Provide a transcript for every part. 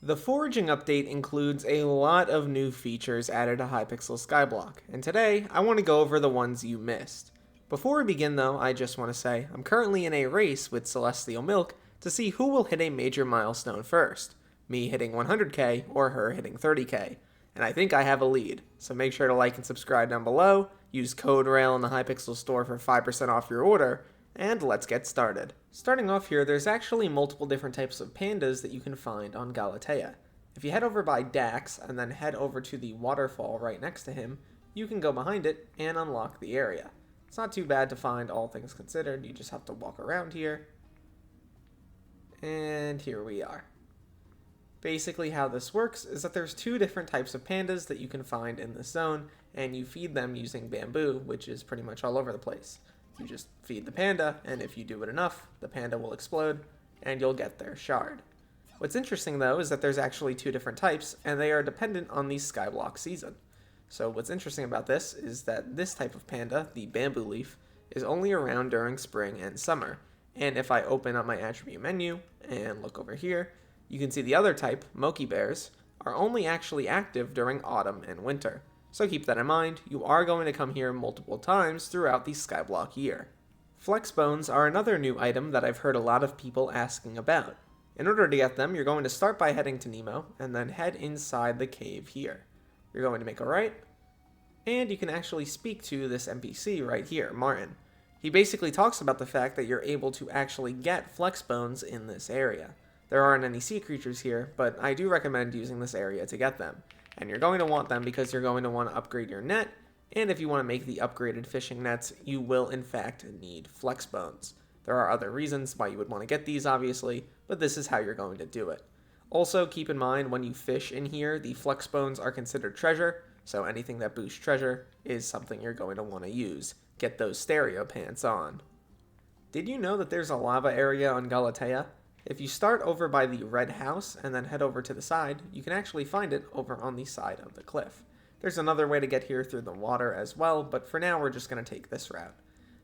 The Foraging update includes a lot of new features added to Hypixel Skyblock, and today I want to go over the ones you missed. Before we begin though, I just want to say I'm currently in a race with Celestial Milk to see who will hit a major milestone first, me hitting 100k or her hitting 30k, and I think I have a lead, so make sure to like and subscribe down below, use code RAIL in the Hypixel store for 5% off your order, and let's get started. Starting off here, there's actually multiple different types of pandas that you can find on Galatea. If you head over by Dax and then head over to the waterfall right next to him, you can go behind it and unlock the area. It's not too bad to find, all things considered. You just have to walk around here. And here we are. Basically how this works is that there's two different types of pandas that you can find in this zone, and you feed them using bamboo, which is pretty much all over the place. You just feed the panda, and if you do it enough, the panda will explode, and you'll get their shard. What's interesting though is that there's actually two different types, and they are dependent on the Skyblock season. So what's interesting about this is that this type of panda, the bamboo leaf, is only around during spring and summer. And if I open up my attribute menu and look over here, you can see the other type, Moki Bears, are only actually active during autumn and winter. So keep that in mind, you are going to come here multiple times throughout the Skyblock year. Flex bones are another new item that I've heard a lot of people asking about. In order to get them, you're going to start by heading to Nemo, and then head inside the cave here. You're going to make a right, and you can actually speak to this NPC right here, Martin. He basically talks about the fact that you're able to actually get flex bones in this area. There aren't any sea creatures here, but I do recommend using this area to get them. And you're going to want them because you're going to want to upgrade your net, and if you want to make the upgraded fishing nets, you will in fact need flex bones. There are other reasons why you would want to get these obviously, but this is how you're going to do it. Also keep in mind when you fish in here, the flex bones are considered treasure, so anything that boosts treasure is something you're going to want to use. Get those stereo pants on. Did you know that there's a lava area on Galatea? If you start over by the red house and then head over to the side, you can actually find it over on the side of the cliff. There's another way to get here through the water as well, but for now we're just going to take this route.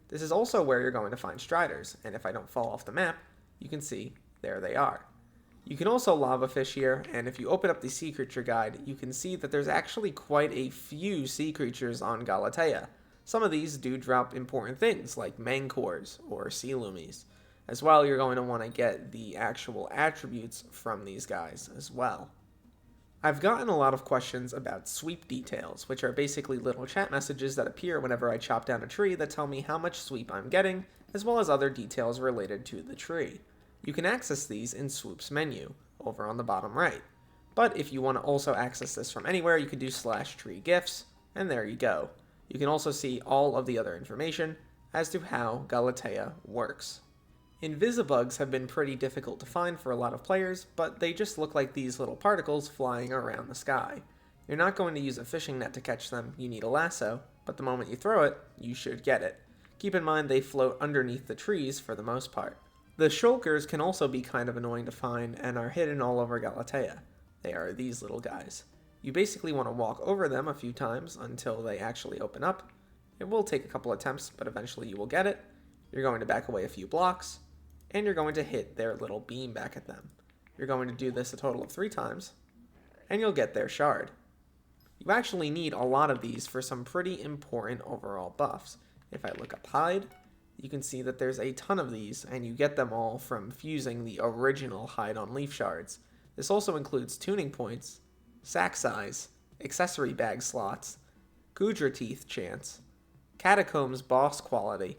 This is also where you're going to find striders, and if I don't fall off the map, you can see there they are. You can also lava fish here, and if you open up the sea creature guide, you can see that there's actually quite a few sea creatures on Galatea. Some of these do drop important things like mancors or sea lumis. As well, you're going to want to get the actual attributes from these guys as well. I've gotten a lot of questions about sweep details, which are basically little chat messages that appear whenever I chop down a tree that tell me how much sweep I'm getting, as well as other details related to the tree. You can access these in Swoop's menu, over on the bottom right. But if you want to also access this from anywhere, you can do /tree gifts, and there you go. You can also see all of the other information as to how Galatea works. Invisibugs have been pretty difficult to find for a lot of players, but they just look like these little particles flying around the sky. You're not going to use a fishing net to catch them, you need a lasso, but the moment you throw it, you should get it. Keep in mind they float underneath the trees for the most part. The shulkers can also be kind of annoying to find and are hidden all over Galatea. They are these little guys. You basically want to walk over them a few times until they actually open up. It will take a couple attempts, but eventually you will get it. You're going to back away a few blocks, and you're going to hit their little beam back at them. You're going to do this a total of 3 times, and you'll get their shard. You actually need a lot of these for some pretty important overall buffs. If I look up hide, you can see that there's a ton of these, and you get them all from fusing the original hide on leaf shards. This also includes tuning points, sack size, accessory bag slots, Gudra teeth chance, catacombs boss quality,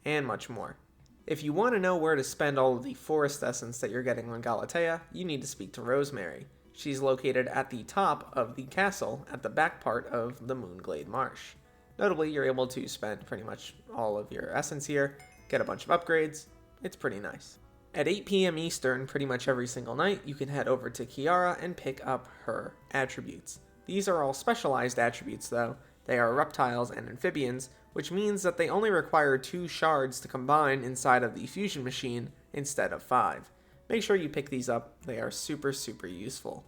and much more. If you want to know where to spend all of the forest essence that you're getting on Galatea, you need to speak to Rosemary. She's located at the top of the castle at the back part of the Moonglade Marsh. Notably, you're able to spend pretty much all of your essence here, get a bunch of upgrades. It's pretty nice. At 8 p.m. Eastern, pretty much every single night, you can head over to Kiara and pick up her attributes. These are all specialized attributes though. They are reptiles and amphibians, which means that they only require 2 shards to combine inside of the fusion machine instead of 5. Make sure you pick these up, they are super useful.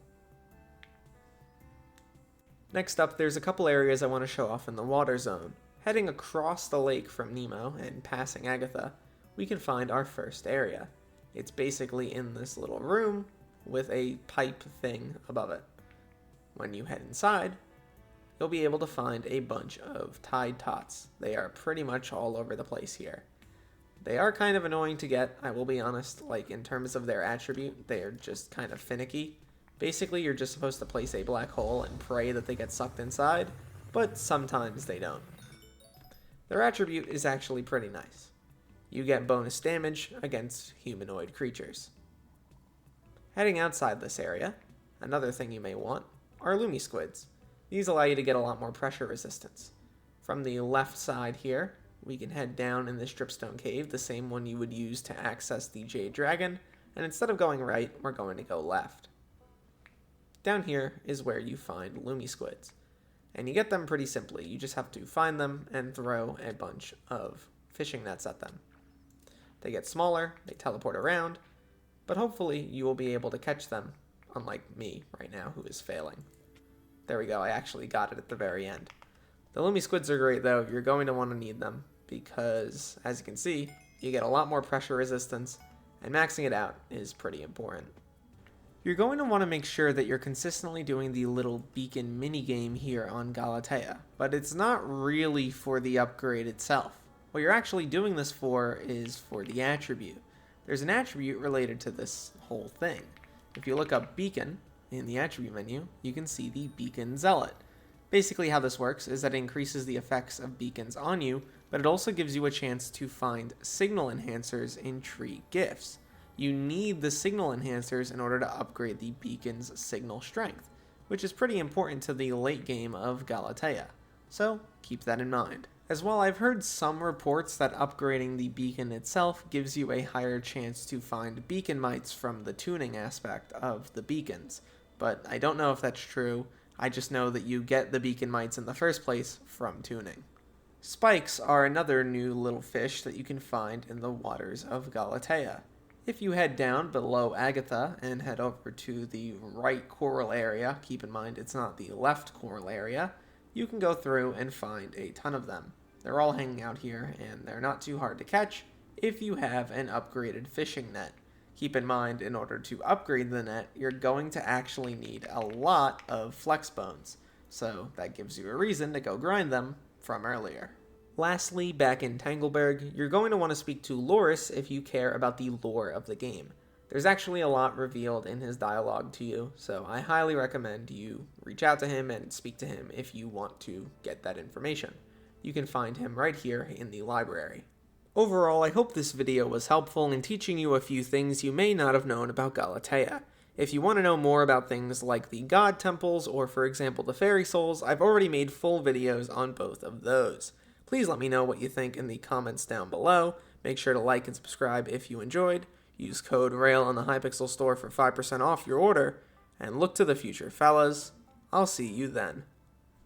Next up, there's a couple areas I want to show off in the water zone. Heading across the lake from Nemo and passing Agatha, we can find our first area. It's basically in this little room with a pipe thing above it. When you head inside, you'll be able to find a bunch of Tidetots. They are pretty much all over the place here. They are kind of annoying to get, I will be honest, like in terms of their attribute, they are just kind of finicky. Basically, you're just supposed to place a black hole and pray that they get sucked inside, but sometimes they don't. Their attribute is actually pretty nice. You get bonus damage against humanoid creatures. Heading outside this area, another thing you may want are Lumi Squids. These allow you to get a lot more pressure resistance. From the left side here, we can head down in this dripstone cave, the same one you would use to access the Jade Dragon, and instead of going right, we're going to go left. Down here is where you find Lumi Squids, and you get them pretty simply. You just have to find them and throw a bunch of fishing nets at them. They get smaller, they teleport around, but hopefully you will be able to catch them, unlike me right now, who is failing. There we go, I actually got it at the very end. The Lumi Squids are great though, you're going to want to need them, because, as you can see, you get a lot more pressure resistance, and maxing it out is pretty important. You're going to want to make sure that you're consistently doing the little beacon minigame here on Galatea, but it's not really for the upgrade itself. What you're actually doing this for is for the attribute. There's an attribute related to this whole thing. If you look up beacon in the attribute menu, you can see the beacon Zealot. Basically how this works is that it increases the effects of beacons on you, but it also gives you a chance to find signal enhancers in tree gifts. You need the signal enhancers in order to upgrade the beacon's signal strength, which is pretty important to the late game of Galatea. So keep that in mind. As well, I've heard some reports that upgrading the beacon itself gives you a higher chance to find beacon mites from the tuning aspect of the beacons, but I don't know if that's true. I just know that you get the beacon mites in the first place from tuning. Spikes are another new little fish that you can find in the waters of Galatea. If you head down below Agatha and head over to the right coral area, keep in mind it's not the left coral area, you can go through and find a ton of them. They're all hanging out here, and they're not too hard to catch if you have an upgraded fishing net. Keep in mind, in order to upgrade the net, you're going to actually need a lot of flex bones, so that gives you a reason to go grind them from earlier. Lastly, back in Tangleberg, you're going to want to speak to Loris if you care about the lore of the game. There's actually a lot revealed in his dialogue to you, so I highly recommend you reach out to him and speak to him if you want to get that information. You can find him right here in the library. Overall, I hope this video was helpful in teaching you a few things you may not have known about Galatea. If you want to know more about things like the god temples or, for example, the fairy souls, I've already made full videos on both of those. Please let me know what you think in the comments down below. Make sure to like and subscribe if you enjoyed. Use code RAIL on the Hypixel store for 5% off your order. And look to the future, fellas. I'll see you then.